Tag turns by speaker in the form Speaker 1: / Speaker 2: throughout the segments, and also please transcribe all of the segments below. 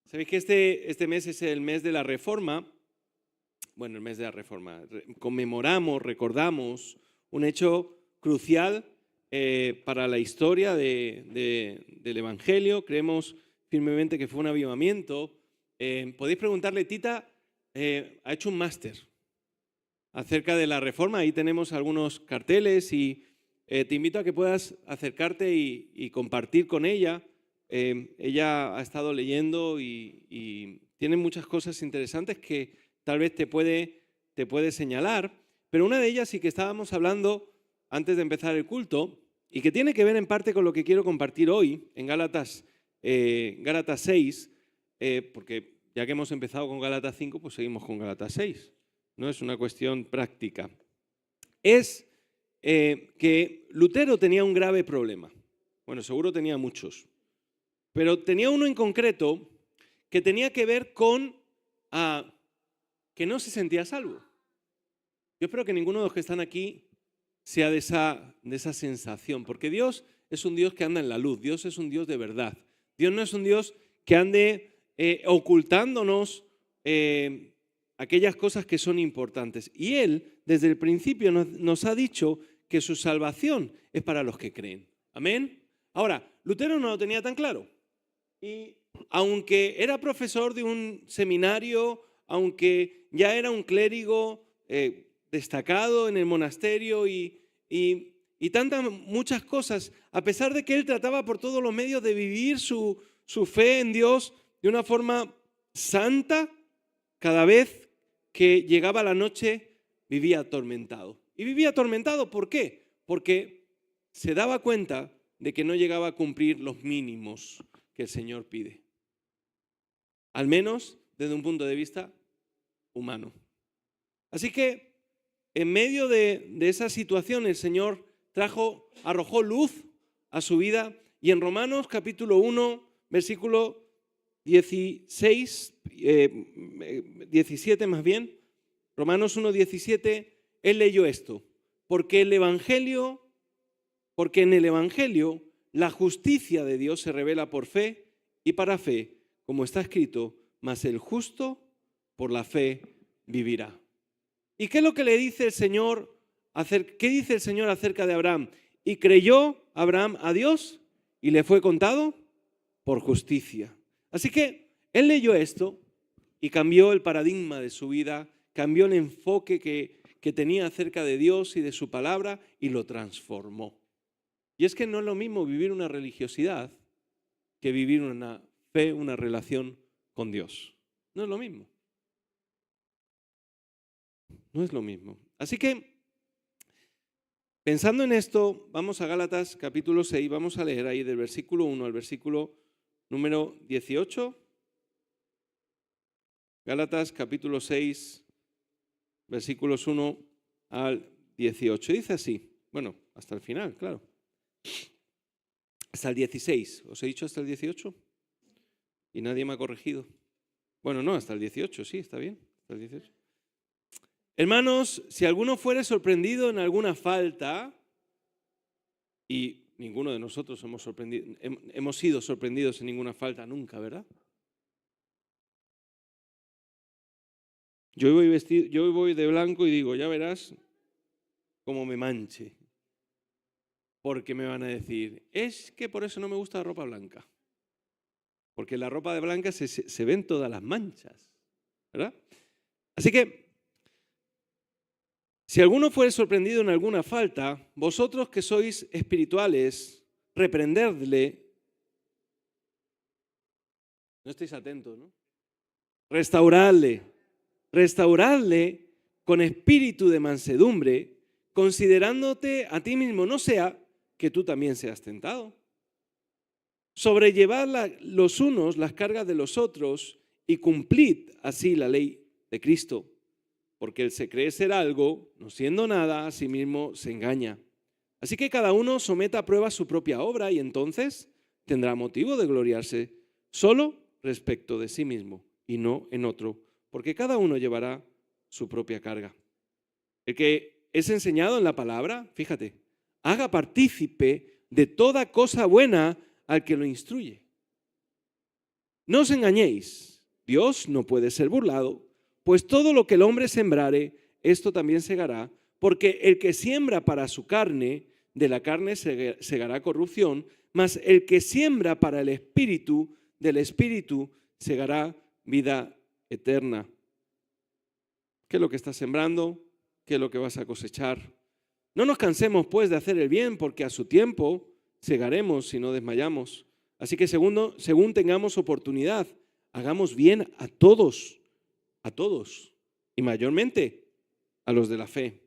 Speaker 1: Sabéis que este mes es el mes de la Reforma. Bueno, el mes de la Reforma. Conmemoramos, recordamos un hecho crucial para la historia del Evangelio. Creemos firmemente que fue un avivamiento. Podéis preguntarle, Tita ha hecho un máster acerca de la Reforma. Ahí tenemos algunos carteles y te invito a que puedas acercarte y compartir con ella. Ella ha estado leyendo y tiene muchas cosas interesantes que tal vez te puede señalar, pero una de ellas sí que estábamos hablando antes de empezar el culto y que tiene que ver en parte con lo que quiero compartir hoy en Gálatas 6, porque ya que hemos empezado con Gálatas 5, pues seguimos con Gálatas 6. No es una cuestión práctica. Es que Lutero tenía un grave problema. Bueno, seguro tenía muchos. Pero tenía uno en concreto que tenía que ver con que no se sentía salvo. Yo espero que ninguno de los que están aquí sea de esa sensación, porque Dios es un Dios que anda en la luz, Dios es un Dios de verdad. Dios no es un Dios que ande ocultándonos aquellas cosas que son importantes. Y Él, desde el principio, nos ha dicho que su salvación es para los que creen. ¿Amén? Ahora, Lutero no lo tenía tan claro. Y aunque era profesor de un seminario, aunque ya era un clérigo destacado en el monasterio y muchas cosas, a pesar de que él trataba por todos los medios de vivir su fe en Dios de una forma santa, cada vez que llegaba la noche vivía atormentado. Y vivía atormentado, ¿por qué? Porque se daba cuenta de que no llegaba a cumplir los mínimos que el Señor pide. Al menos desde un punto de vista humano. Así que en medio de esa situación el Señor arrojó luz a su vida y en Romanos capítulo 1, versículo 17 más bien, Romanos 1, 17, él leyó esto, porque en el Evangelio la justicia de Dios se revela por fe y para fe, como está escrito, mas el justo por la fe vivirá. ¿Y qué es lo que le dice el Señor? ¿Qué dice el Señor acerca de Abraham? Y creyó Abraham a Dios y le fue contado por justicia. Así que él leyó esto y cambió el paradigma de su vida, cambió el enfoque que tenía acerca de Dios y de su palabra y lo transformó. Y es que no es lo mismo vivir una religiosidad que vivir una fe, una relación con Dios. No es lo mismo. No es lo mismo. Así que, pensando en esto, vamos a Gálatas capítulo 6, vamos a leer ahí del versículo 1 al versículo número 18. Gálatas capítulo 6, versículos 1 al 18. Dice así, bueno, hasta el final, claro. Hasta el 16. ¿Os he dicho hasta el 18? Y nadie me ha corregido. Bueno, no, hasta el 18, sí, está bien. Hasta el 18. Hermanos, si alguno fuere sorprendido en alguna falta, y ninguno de nosotros hemos sido sorprendidos en ninguna falta nunca, ¿verdad? Yo voy de blanco y digo, ya verás cómo me manche. Porque me van a decir, es que por eso no me gusta la ropa blanca. Porque en la ropa de blanca se ven todas las manchas, ¿verdad? Así que, si alguno fuere sorprendido en alguna falta, vosotros que sois espirituales, reprendedle. No estáis atentos, ¿no? Restauradle con espíritu de mansedumbre, considerándote a ti mismo, no sea que tú también seas tentado. Sobrellevad los unos las cargas de los otros y cumplid así la ley de Cristo. Porque el se cree ser algo, no siendo nada, a sí mismo se engaña. Así que cada uno someta a prueba su propia obra y entonces tendrá motivo de gloriarse solo respecto de sí mismo y no en otro, porque cada uno llevará su propia carga. El que es enseñado en la palabra, fíjate, haga partícipe de toda cosa buena al que lo instruye. No os engañéis, Dios no puede ser burlado, pues todo lo que el hombre sembrare, esto también segará, porque el que siembra para su carne, de la carne segará corrupción, mas el que siembra para el Espíritu, del Espíritu segará vida eterna. ¿Qué es lo que estás sembrando? ¿Qué es lo que vas a cosechar? No nos cansemos, pues, de hacer el bien, porque a su tiempo segaremos si no desmayamos. Así que según tengamos oportunidad, hagamos bien a todos, y mayormente a los de la fe.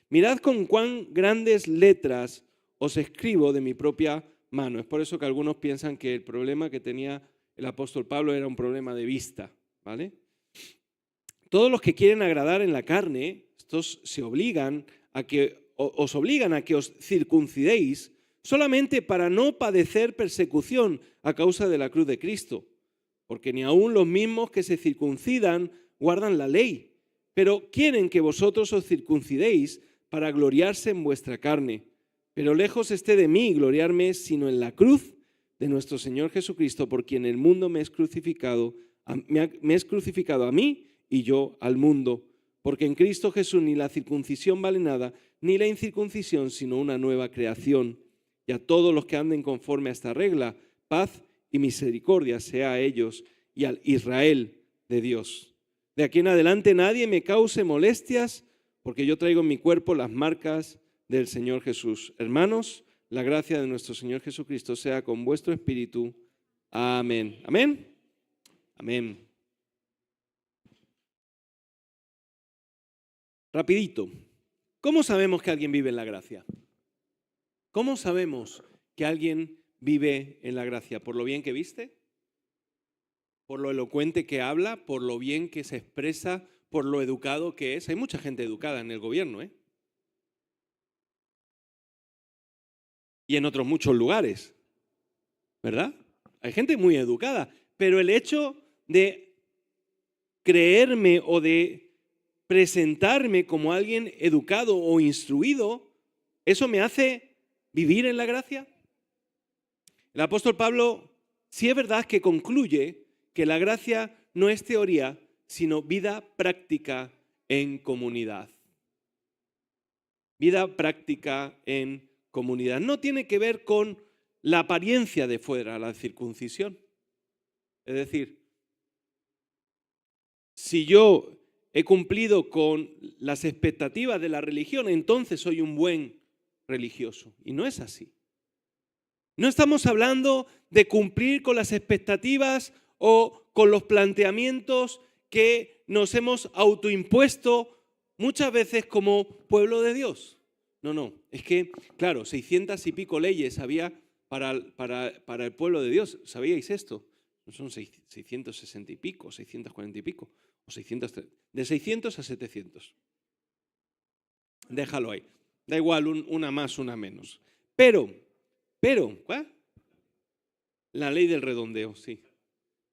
Speaker 1: Mirad con cuán grandes letras os escribo de mi propia mano. Es por eso que algunos piensan que el problema que tenía el apóstol Pablo era un problema de vista, ¿vale? Todos los que quieren agradar en la carne, estos os obligan a que os circuncidéis solamente para no padecer persecución a causa de la cruz de Cristo. Porque ni aun los mismos que se circuncidan guardan la ley, pero quieren que vosotros os circuncidéis para gloriarse en vuestra carne. Pero lejos esté de mí gloriarme, sino en la cruz de nuestro Señor Jesucristo, por quien el mundo me es crucificado a mí y yo al mundo. Porque en Cristo Jesús ni la circuncisión vale nada, ni la incircuncisión, sino una nueva creación. Y a todos los que anden conforme a esta regla, paz y misericordia sea a ellos y al Israel de Dios. De aquí en adelante nadie me cause molestias, porque yo traigo en mi cuerpo las marcas del Señor Jesús. Hermanos, la gracia de nuestro Señor Jesucristo sea con vuestro espíritu. Amén. Amén. Amén. Rapidito. ¿Cómo sabemos que alguien vive en la gracia? ¿Cómo sabemos que alguien vive en la gracia? ¿Por lo bien que viste? ¿Por lo elocuente que habla? ¿Por lo bien que se expresa? ¿Por lo educado que es? Hay mucha gente educada en el gobierno, ¿eh? Y en otros muchos lugares, ¿verdad? Hay gente muy educada, pero el hecho de creerme o de presentarme como alguien educado o instruido, ¿eso me hace vivir en la gracia? El apóstol Pablo sí es verdad que concluye que la gracia no es teoría, sino vida práctica en comunidad. Vida práctica en comunidad. No tiene que ver con la apariencia de fuera, la circuncisión. Es decir, si yo he cumplido con las expectativas de la religión, entonces soy un buen religioso. Y no es así. No estamos hablando de cumplir con las expectativas o con los planteamientos que nos hemos autoimpuesto muchas veces como pueblo de Dios. No, es que, claro, 600 y pico leyes había para el pueblo de Dios. ¿Sabíais esto? No son 660 y pico, 640 y pico, o 600, de 600 a 700. Déjalo ahí. Da igual, una más, una menos. Pero, ¿cuál? La ley del redondeo, sí.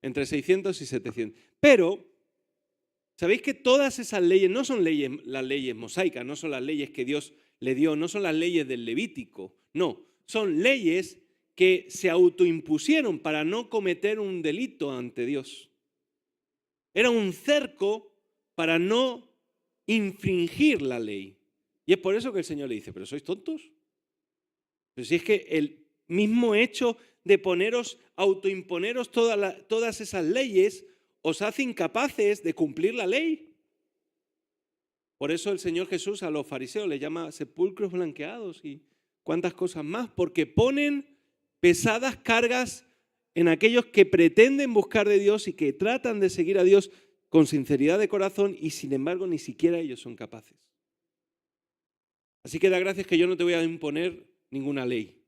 Speaker 1: Entre 600 y 700. Pero, ¿sabéis que todas esas leyes no son las leyes mosaicas, no son las leyes que Dios le dio, no son las leyes del Levítico? No, son leyes que se autoimpusieron para no cometer un delito ante Dios. Era un cerco para no infringir la ley. Y es por eso que el Señor le dice, ¿pero sois tontos? Pero si es que el mismo hecho de autoimponeros todas esas leyes os hace incapaces de cumplir la ley. Por eso el Señor Jesús a los fariseos les llama sepulcros blanqueados y cuántas cosas más, porque ponen pesadas cargas en aquellos que pretenden buscar de Dios y que tratan de seguir a Dios con sinceridad de corazón y sin embargo ni siquiera ellos son capaces. Así que da gracias que yo no te voy a imponer ninguna ley.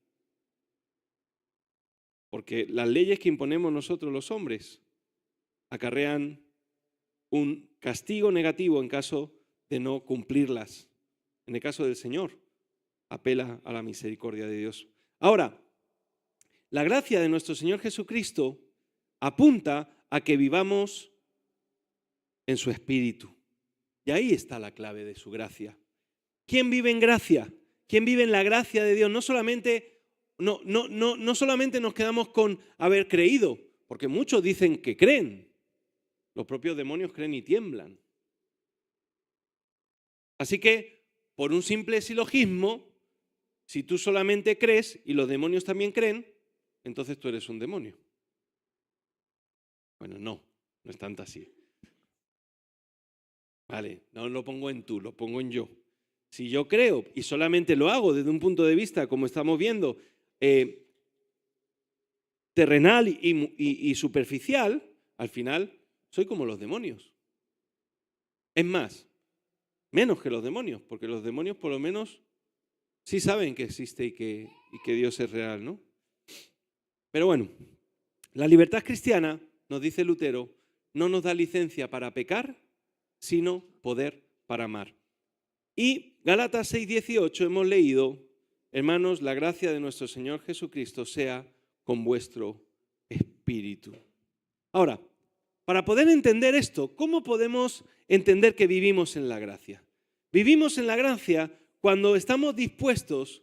Speaker 1: Porque las leyes que imponemos nosotros los hombres acarrean un castigo negativo en caso de no cumplirlas. En el caso del Señor, apela a la misericordia de Dios. Ahora, la gracia de nuestro Señor Jesucristo apunta a que vivamos en su Espíritu. Y ahí está la clave de su gracia. ¿Quién vive en gracia? ¿Quién vive en la gracia de Dios? No solamente nos quedamos con haber creído, porque muchos dicen que creen. Los propios demonios creen y tiemblan. Así que, por un simple silogismo, si tú solamente crees y los demonios también creen, entonces tú eres un demonio. Bueno, no es tanto así. Vale, no lo pongo en tú, lo pongo en yo. Si yo creo y solamente lo hago desde un punto de vista, como estamos viendo, terrenal y superficial, al final soy como los demonios. Es más, menos que los demonios, porque los demonios por lo menos sí saben que existe y que Dios es real, ¿no? Pero bueno, la libertad cristiana, nos dice Lutero, no nos da licencia para pecar, sino poder para amar. Y Gálatas 6:18 hemos leído, hermanos, la gracia de nuestro Señor Jesucristo sea con vuestro espíritu. Ahora, para poder entender esto, ¿cómo podemos entender que vivimos en la gracia? Vivimos en la gracia cuando estamos dispuestos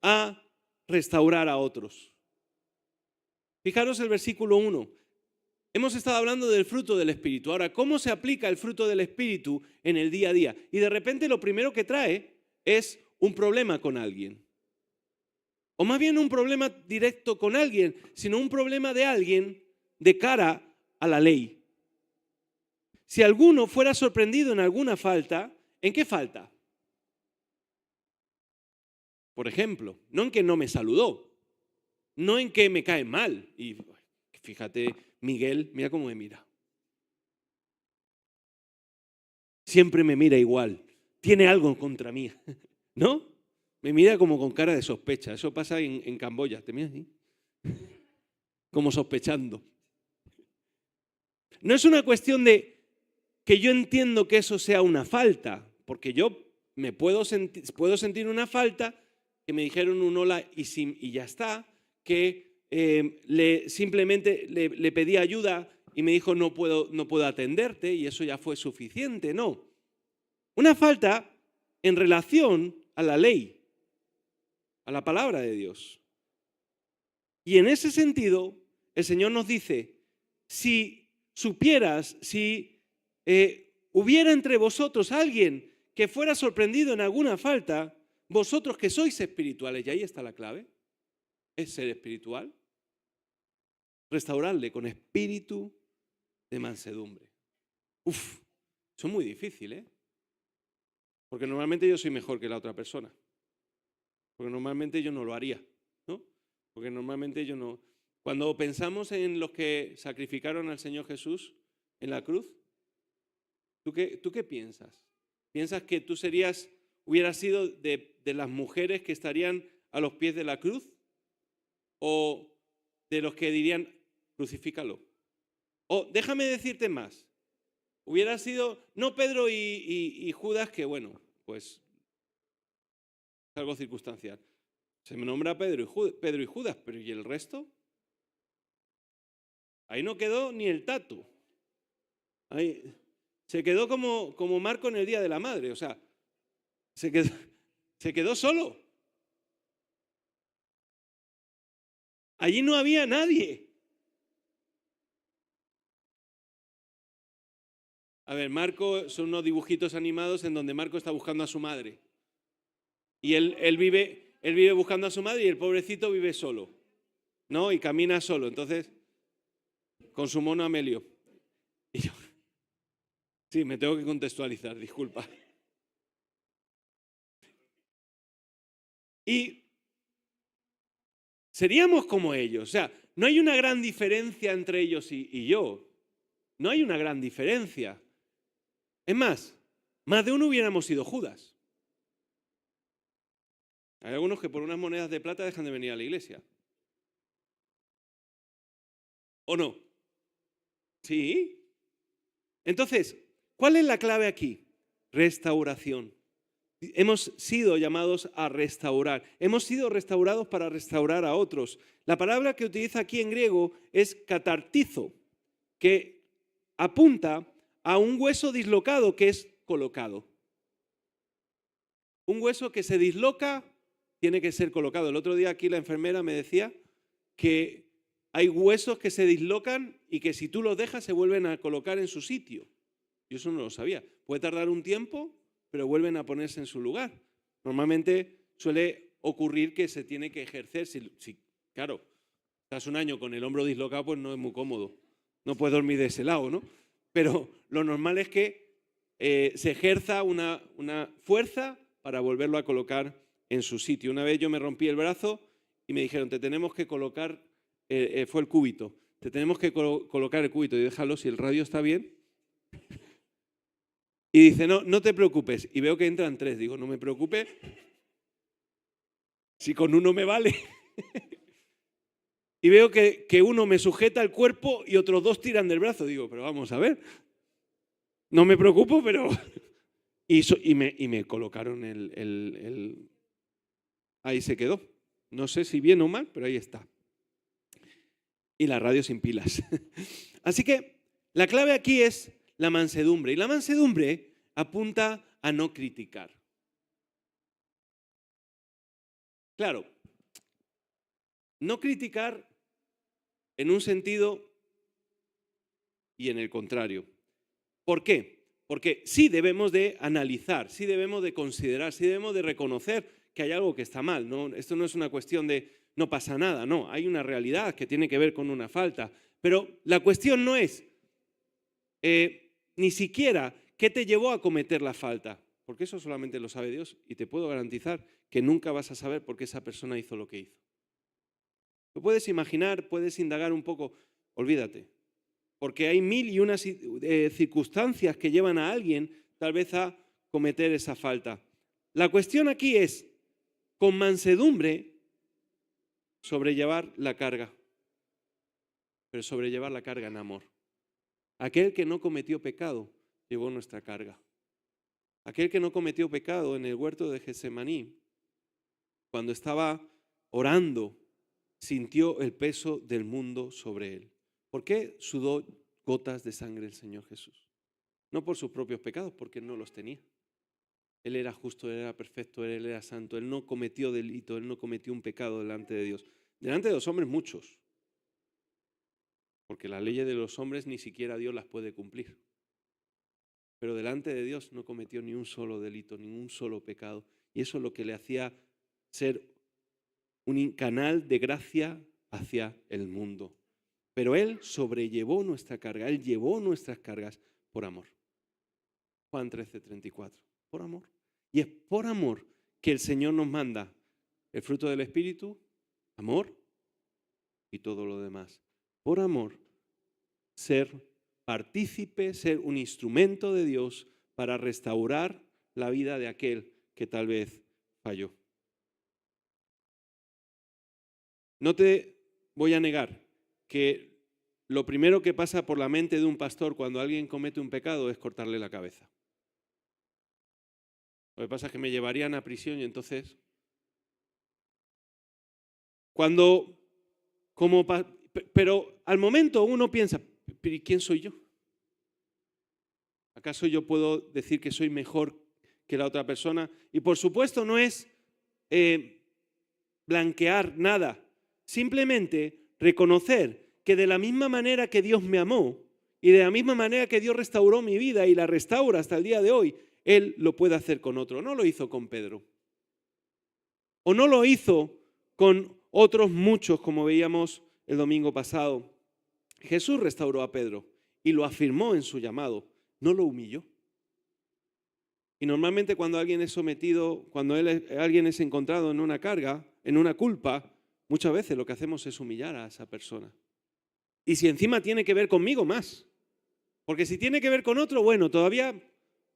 Speaker 1: a restaurar a otros. Fijaros el versículo 1. Hemos estado hablando del fruto del Espíritu. Ahora, ¿cómo se aplica el fruto del Espíritu en el día a día? Y de repente lo primero que trae es un problema con alguien. O más bien un problema directo con alguien, sino un problema de alguien de cara a la ley. Si alguno fuera sorprendido en alguna falta, ¿en qué falta? Por ejemplo, no en que no me saludó, no en que me cae mal. Y fíjate, Miguel, mira cómo me mira. Siempre me mira igual. Tiene algo contra mí, ¿no? Me mira como con cara de sospecha. Eso pasa en Camboya. ¿Te miras así? Como sospechando. No es una cuestión de que yo entiendo que eso sea una falta, porque yo me puedo sentir una falta, que me dijeron un hola y ya está, que simplemente le pedí ayuda y me dijo no puedo atenderte y eso ya fue suficiente. No. Una falta en relación a la ley, a la palabra de Dios. Y en ese sentido, el Señor nos dice, si supieras, si hubiera entre vosotros alguien que fuera sorprendido en alguna falta, vosotros que sois espirituales, y ahí está la clave, es ser espiritual, restaurarle con espíritu de mansedumbre. Eso es muy difícil, ¿eh? Porque normalmente yo soy mejor que la otra persona. Porque normalmente yo no lo haría, ¿no? Porque normalmente yo no. Cuando pensamos en los que sacrificaron al Señor Jesús en la cruz, ¿tú qué piensas? ¿Piensas que tú hubieras sido de las mujeres que estarían a los pies de la cruz? ¿O de los que dirían, crucifícalo? O déjame decirte más. Hubiera sido, no Pedro y Judas, que bueno, pues es algo circunstancial. Se me nombra Pedro y Judas, pero ¿y el resto? Ahí no quedó ni el tato. Ahí se quedó como Marco en el Día de la Madre, o sea, se quedó solo. Allí no había nadie. A ver, Marco son unos dibujitos animados en donde Marco está buscando a su madre. Y él vive buscando a su madre y el pobrecito vive solo, ¿no? Y camina solo, entonces, con su mono Amelio. Y yo, sí, me tengo que contextualizar, disculpa. Y seríamos como ellos, o sea, no hay una gran diferencia entre ellos y yo. No hay una gran diferencia. Es más de uno hubiéramos sido Judas. Hay algunos que por unas monedas de plata dejan de venir a la iglesia. ¿O no? Sí. Entonces, ¿cuál es la clave aquí? Restauración. Hemos sido llamados a restaurar. Hemos sido restaurados para restaurar a otros. La palabra que utiliza aquí en griego es catartizo, que apunta a un hueso dislocado que es colocado. Un hueso que se disloca tiene que ser colocado. El otro día aquí la enfermera me decía que hay huesos que se dislocan y que si tú los dejas se vuelven a colocar en su sitio. Yo eso no lo sabía. Puede tardar un tiempo, pero vuelven a ponerse en su lugar. Normalmente suele ocurrir que se tiene que ejercer. Claro, estás un año con el hombro dislocado, pues no es muy cómodo. No puedes dormir de ese lado, ¿no? Pero lo normal es que se ejerza una fuerza para volverlo a colocar en su sitio. Una vez yo me rompí el brazo y me dijeron, te tenemos que colocar, fue el cúbito, te tenemos que colocar el cúbito. Y déjalo, si el radio está bien. Y dice, no te preocupes. Y veo que entran 3. Digo, no me preocupe, si con uno me vale. Y veo que uno me sujeta el cuerpo y otros 2 tiran del brazo. Digo, pero vamos a ver. No me preocupo, pero... Y me colocaron Ahí se quedó. No sé si bien o mal, pero ahí está. Y la radio sin pilas. Así que la clave aquí es la mansedumbre. Y la mansedumbre apunta a no criticar. Claro, no criticar en un sentido y en el contrario. ¿Por qué? Porque sí debemos de analizar, sí debemos de considerar, sí debemos de reconocer que hay algo que está mal. ¿No? Esto no es una cuestión de no pasa nada, no, hay una realidad que tiene que ver con una falta. Pero la cuestión no es ni siquiera qué te llevó a cometer la falta, porque eso solamente lo sabe Dios y te puedo garantizar que nunca vas a saber por qué esa persona hizo lo que hizo. Lo puedes imaginar, puedes indagar un poco, olvídate. Porque hay 1001 circunstancias que llevan a alguien tal vez a cometer esa falta. La cuestión aquí es, con mansedumbre, sobrellevar la carga, pero sobrellevar la carga en amor. Aquel que no cometió pecado llevó nuestra carga. Aquel que no cometió pecado en el huerto de Getsemaní, cuando estaba orando, sintió el peso del mundo sobre él. ¿Por qué sudó gotas de sangre el Señor Jesús? No por sus propios pecados, porque Él no los tenía. Él era justo, Él era perfecto, Él era santo, Él no cometió delito, Él no cometió un pecado delante de Dios. Delante de los hombres muchos, porque las leyes de los hombres ni siquiera Dios las puede cumplir. Pero delante de Dios no cometió ni un solo delito, ni un solo pecado. Y eso es lo que le hacía ser un canal de gracia hacia el mundo. Pero Él sobrellevó nuestra carga, Él llevó nuestras cargas por amor. Juan 13:34, por amor. Y es por amor que el Señor nos manda el fruto del Espíritu, amor y todo lo demás. Por amor, ser partícipe, ser un instrumento de Dios para restaurar la vida de aquel que tal vez falló. No te voy a negar que lo primero que pasa por la mente de un pastor cuando alguien comete un pecado es cortarle la cabeza. Lo que pasa es que me llevarían a prisión y entonces, pero al momento uno piensa, ¿pero quién soy yo? ¿Acaso yo puedo decir que soy mejor que la otra persona? Y por supuesto no es blanquear nada, simplemente reconocer que de la misma manera que Dios me amó y de la misma manera que Dios restauró mi vida y la restaura hasta el día de hoy, Él lo puede hacer con otro. No lo hizo con Pedro. O no lo hizo con otros muchos, como veíamos el domingo pasado. Jesús restauró a Pedro y lo afirmó en su llamado, no lo humilló. Y normalmente cuando alguien es sometido, cuando alguien es encontrado en una carga, en una culpa, muchas veces lo que hacemos es humillar a esa persona. Y si encima tiene que ver conmigo, más. Porque si tiene que ver con otro, bueno, todavía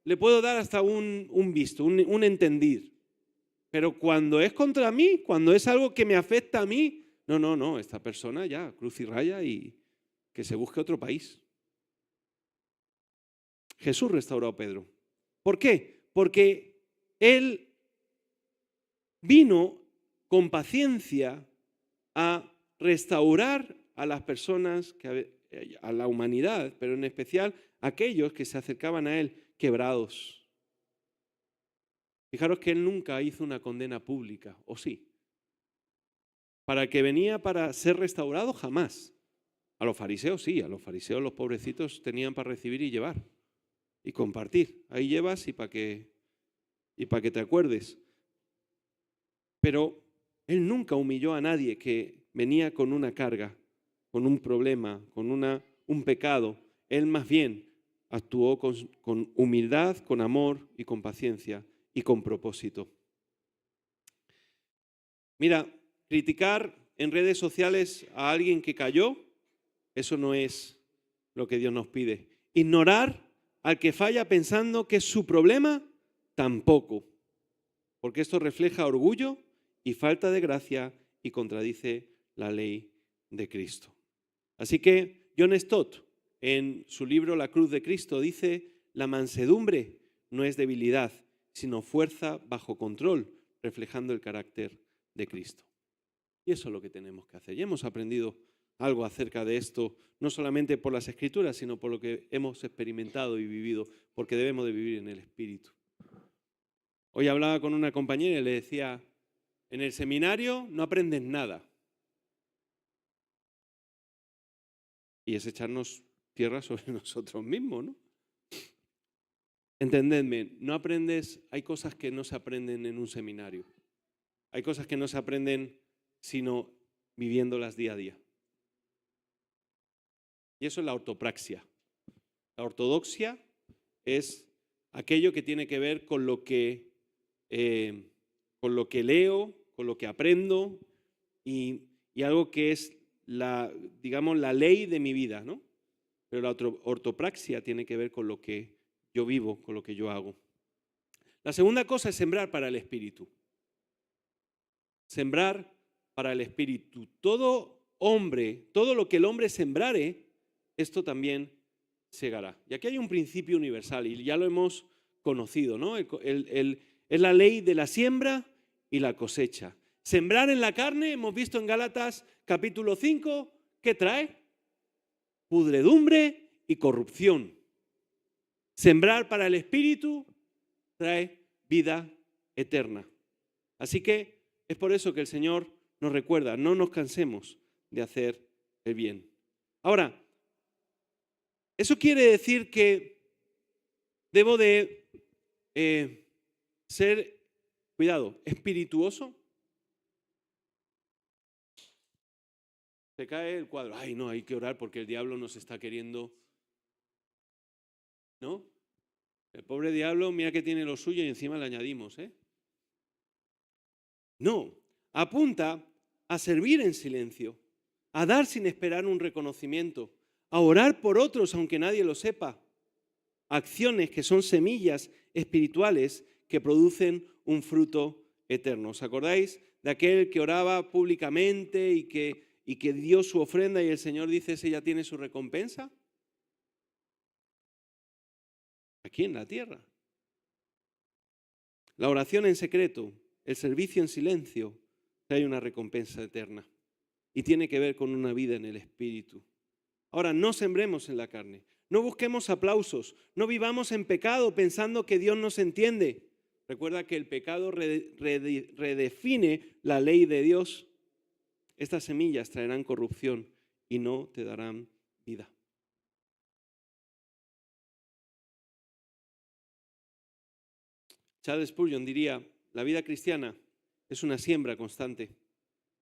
Speaker 1: le puedo dar hasta un visto, un entendir. Pero cuando es contra mí, cuando es algo que me afecta a mí, no, esta persona ya, cruz y raya y que se busque otro país. Jesús restauró a Pedro. ¿Por qué? Porque Él vino con paciencia a restaurar a las personas, a la humanidad, pero en especial a aquellos que se acercaban a Él quebrados. Fijaros que Él nunca hizo una condena pública, ¿o sí? Para el que venía para ser restaurado, jamás. A los fariseos sí, a los fariseos los pobrecitos tenían para recibir y llevar y compartir. Ahí llevas y para que te acuerdes. Pero él nunca humilló a nadie que venía con una carga, con un problema, con un pecado. Él más bien actuó con humildad, con amor y con paciencia y con propósito. Mira, criticar en redes sociales a alguien que cayó, eso no es lo que Dios nos pide. Ignorar al que falla pensando que es su problema, tampoco. Porque esto refleja orgullo y falta de gracia y contradice la ley de Cristo. Así que John Stott, en su libro La cruz de Cristo, dice: la mansedumbre no es debilidad, sino fuerza bajo control, reflejando el carácter de Cristo. Y eso es lo que tenemos que hacer. Y hemos aprendido algo acerca de esto, no solamente por las Escrituras, sino por lo que hemos experimentado y vivido, porque debemos de vivir en el Espíritu. Hoy hablaba con una compañera y le decía: en el seminario no aprendes nada. Y es echarnos tierra sobre nosotros mismos, ¿no? Entendedme, no aprendes, hay cosas que no se aprenden en un seminario. Hay cosas que no se aprenden sino viviéndolas día a día. Y eso es la ortopraxia. La ortodoxia es aquello que tiene que ver con lo que leo, con lo que aprendo y algo que es digamos, la ley de mi vida, ¿no? Pero la ortopraxia tiene que ver con lo que yo vivo, con lo que yo hago. La segunda cosa es sembrar para el Espíritu. Sembrar para el Espíritu. Todo hombre, todo lo que el hombre sembrare, esto también segará. Y aquí hay un principio universal y ya lo hemos conocido, ¿no? Es la ley de la siembra y la cosecha. Sembrar en la carne, hemos visto en Gálatas capítulo 5, ¿qué trae? Pudredumbre y corrupción. Sembrar para el Espíritu trae vida eterna. Así que es por eso que el Señor nos recuerda, no nos cansemos de hacer el bien. Ahora, eso quiere decir que debo de ser, cuidado, espirituoso. Se cae el cuadro. Ay, no, hay que orar porque el diablo nos está queriendo. ¿No? El pobre diablo, mira que tiene lo suyo y encima le añadimos, ¿eh? No, apunta a servir en silencio, a dar sin esperar un reconocimiento, a orar por otros aunque nadie lo sepa. Acciones que son semillas espirituales que producen un fruto eterno. ¿Os acordáis de aquel que oraba públicamente y que dio su ofrenda y el Señor dice: ese ya tiene su recompensa? Aquí en la tierra. La oración en secreto, el servicio en silencio, trae una recompensa eterna y tiene que ver con una vida en el Espíritu. Ahora, no sembremos en la carne, no busquemos aplausos, no vivamos en pecado pensando que Dios nos entiende. Recuerda que el pecado redefine la ley de Dios. Estas semillas traerán corrupción y no te darán vida. Charles Spurgeon diría: la vida cristiana es una siembra constante.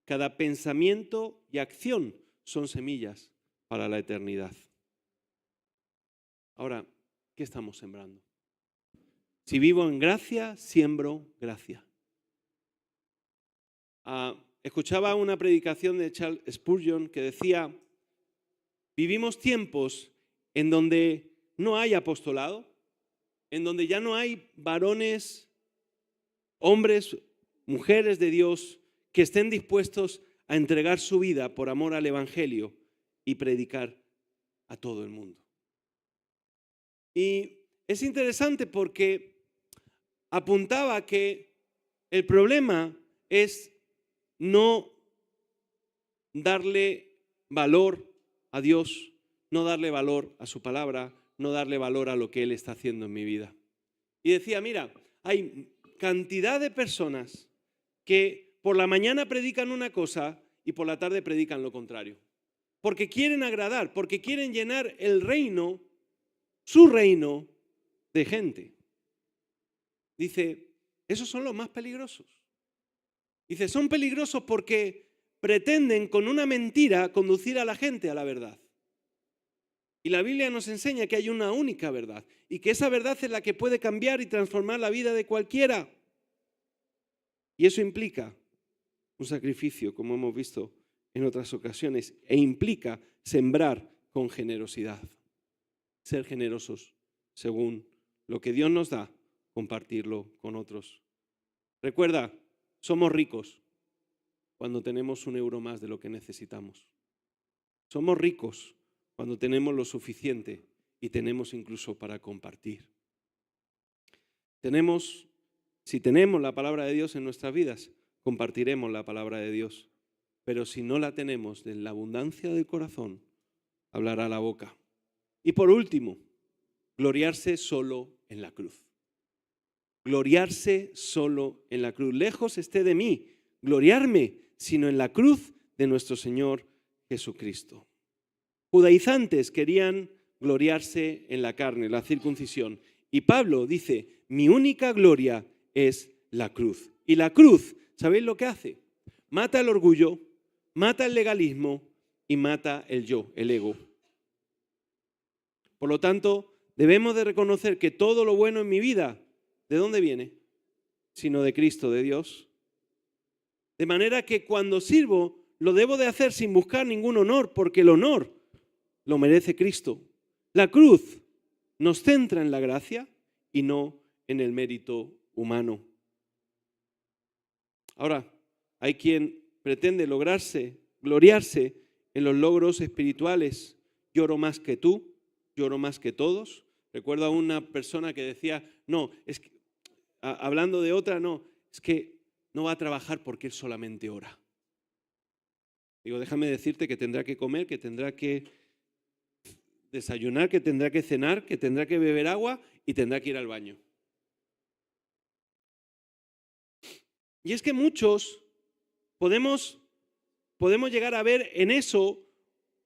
Speaker 1: Cada pensamiento y acción son semillas para la eternidad. Ahora, ¿qué estamos sembrando? Si vivo en gracia, siembro gracia. Escuchaba una predicación de Charles Spurgeon que decía: vivimos tiempos en donde no hay apostolado, en donde ya no hay varones, hombres, mujeres de Dios que estén dispuestos a entregar su vida por amor al Evangelio y predicar a todo el mundo. Y es interesante porque apuntaba que el problema es no darle valor a Dios, no darle valor a su palabra, no darle valor a lo que Él está haciendo en mi vida. Y decía: mira, hay cantidad de personas que por la mañana predican una cosa y por la tarde predican lo contrario. porque quieren agradar, porque quieren llenar el reino, su reino, de gente. Dice, esos son los más peligrosos. Dice, son peligrosos porque pretenden con una mentira conducir a la gente a la verdad. Y la Biblia nos enseña que hay una única verdad y que esa verdad es la que puede cambiar y transformar la vida de cualquiera. Y eso implica un sacrificio, como hemos visto en otras ocasiones, e implica sembrar con generosidad. Ser generosos según lo que Dios nos da, compartirlo con otros. Recuerda, somos ricos cuando tenemos €1 más de lo que necesitamos. Somos ricos cuando tenemos lo suficiente y tenemos incluso para compartir. Si tenemos la palabra de Dios en nuestras vidas, compartiremos la palabra de Dios. Pero si no la tenemos, en la abundancia del corazón, hablará la boca. Y por último, gloriarse solo en la cruz. Gloriarse solo en la cruz. Lejos esté de mí gloriarme, sino en la cruz de nuestro Señor Jesucristo. Judaizantes querían gloriarse en la carne, la circuncisión. Y Pablo dice, mi única gloria es la cruz. Y la cruz, ¿sabéis lo que hace? Mata el orgullo, mata el legalismo y mata el yo, el ego. Por lo tanto, debemos de reconocer que todo lo bueno en mi vida, ¿de dónde viene? Sino de Cristo, de Dios. De manera que cuando sirvo, lo debo de hacer sin buscar ningún honor, porque el honor lo merece Cristo. La cruz nos centra en la gracia y no en el mérito humano. Ahora, hay quien pretende gloriarse en los logros espirituales. Lloro más que tú, lloro más que todos. Recuerdo a una persona que decía, no, es que, hablando de otra, no, es que no va a trabajar porque él solamente ora. Digo, déjame decirte que tendrá que comer, que tendrá que desayunar, que tendrá que cenar, que tendrá que beber agua y tendrá que ir al baño. Y es que muchos podemos llegar a ver en eso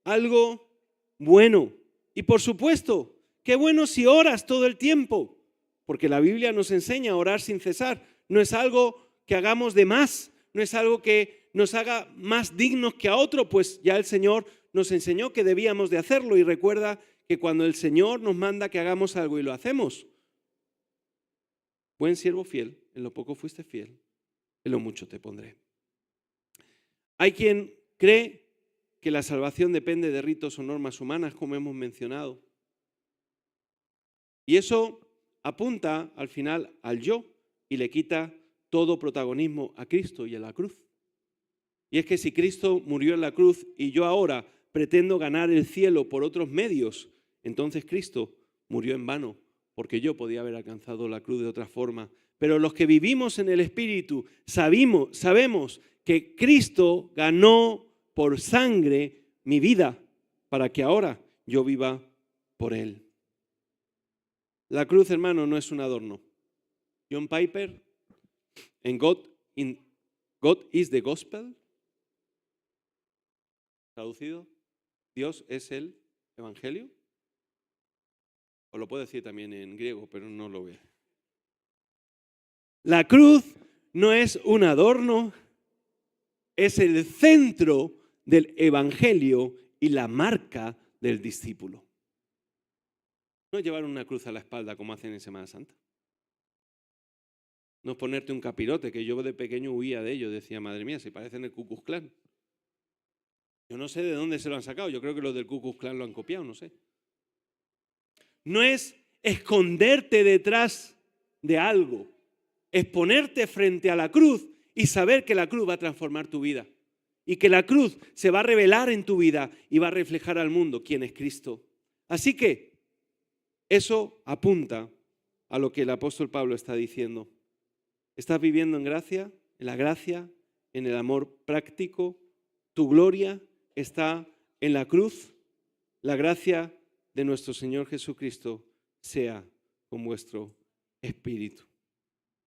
Speaker 1: algo bueno. Y por supuesto, qué bueno si oras todo el tiempo, porque la Biblia nos enseña a orar sin cesar. No es algo que hagamos de más, no es algo que nos haga más dignos que a otro, pues ya el Señor nos enseñó que debíamos de hacerlo. Y recuerda que cuando el Señor nos manda que hagamos algo y lo hacemos, buen siervo fiel, en lo poco fuiste fiel, en lo mucho te pondré. Hay quien cree que la salvación depende de ritos o normas humanas, como hemos mencionado. Y eso apunta al final al yo y le quita todo protagonismo a Cristo y a la cruz. Y es que si Cristo murió en la cruz y yo ahora pretendo ganar el cielo por otros medios, entonces Cristo murió en vano, porque yo podía haber alcanzado la cruz de otra forma. Pero los que vivimos en el Espíritu sabemos que Cristo ganó por sangre mi vida para que ahora yo viva por Él. La cruz, hermano, no es un adorno. John Piper, en God is the Gospel, traducido, Dios es el Evangelio. Os lo puedo decir también en griego, pero no lo voy a. La cruz no es un adorno, es el centro del Evangelio y la marca del discípulo. No es llevar una cruz a la espalda como hacen en Semana Santa. No es ponerte un capirote, que yo de pequeño huía de ello. Decía, madre mía, si parecen el Ku Klux Klan. Yo no sé de dónde se lo han sacado. Yo creo que los del Ku Klux Klan lo han copiado, no sé. No es esconderte detrás de algo. Es ponerte frente a la cruz y saber que la cruz va a transformar tu vida. Y que la cruz se va a revelar en tu vida y va a reflejar al mundo quién es Cristo. Así que eso apunta a lo que el apóstol Pablo está diciendo. ¿Estás viviendo en gracia, en la gracia, en el amor práctico? ¿Tu gloria está en la cruz? La gracia de nuestro Señor Jesucristo sea con vuestro espíritu.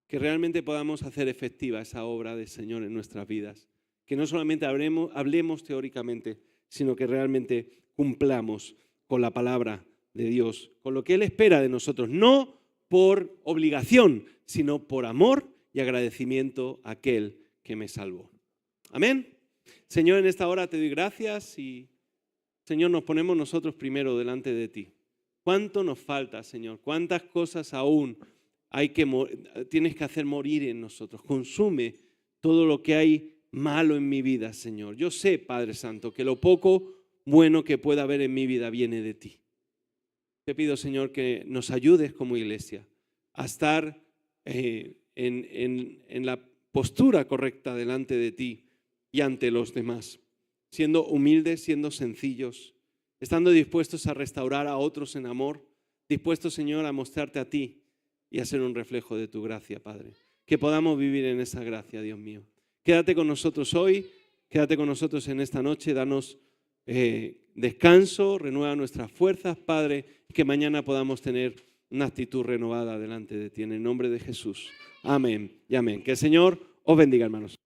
Speaker 1: Que realmente podamos hacer efectiva esa obra del Señor en nuestras vidas. Que no solamente hablemos teóricamente, sino que realmente cumplamos con la palabra de Dios, con lo que Él espera de nosotros, no por obligación, sino por amor y agradecimiento a aquel que me salvó. Amén. Señor, en esta hora te doy gracias y, Señor, nos ponemos nosotros primero delante de ti. ¿Cuánto nos falta, Señor? ¿Cuántas cosas aún tienes que hacer morir en nosotros? Consume todo lo que hay malo en mi vida, Señor. Yo sé, Padre Santo, que lo poco bueno que pueda haber en mi vida viene de ti. Te pido, Señor, que nos ayudes como iglesia a estar en la postura correcta delante de ti y ante los demás, siendo humildes, siendo sencillos, estando dispuestos a restaurar a otros en amor, dispuestos, Señor, a mostrarte a ti y a ser un reflejo de tu gracia, Padre. Que podamos vivir en esa gracia, Dios mío. Quédate con nosotros hoy, quédate con nosotros en esta noche, danos descanso, renueva nuestras fuerzas, Padre, y que mañana podamos tener una actitud renovada delante de ti, en el nombre de Jesús. Amén y amén. Que el Señor os bendiga, hermanos.